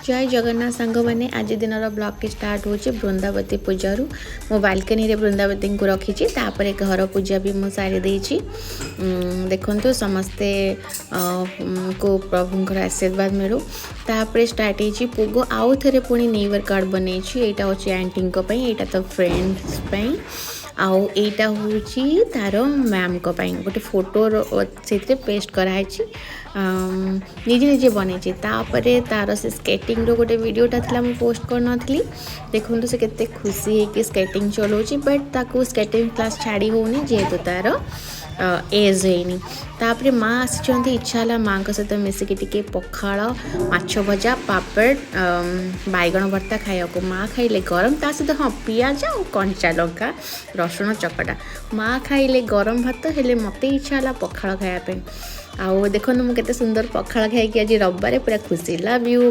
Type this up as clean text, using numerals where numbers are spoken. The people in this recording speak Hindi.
जय जगन्नाथ सांग मैंने आज दिन ब्लॉग की स्टार्ट हो बृंदावती पूजा रू मो बालकनी रे बृंदावती को रखी घर पूजा भी मुझे सारी देती देखो समस्ते को प्रभुंर आशीर्वाद मिलू तापर स्टार्ट हो पोग आउ थे पुणी न्यू इयर कार्ड बनई यहाँ हूँ आंटी यहाँ तो फ्रेंड्स आउ एटा हूँ तार मैम गोटे फोटो से पेस्ट कराई निजे निजे बनई तार से स्केटिंग रो गोटे वीडियोटा था मुझे पोस्ट करन देखो से केते खुशी है कि स्केटिंग चलाऊँगी बट ताकू स्केटिंग क्लास छाड़ी होनी जेहेतु तार एज है तापर माँ आसी इच्छा है माँ सहित मिसिकी टिके पखाड़ माछ भजा पापड़ बैगण भर्ता खाया माँ खाइले गरम ता सहित हाँ पियाज और कंचा लंका रसुण चकटा माँ खाइले गरम भात हेले मत इच्छा है पखाड़ खायापी आउ देखो मुझे सुंदर पखाड़ खाई आज रविवार पूरा खुशी लव यू।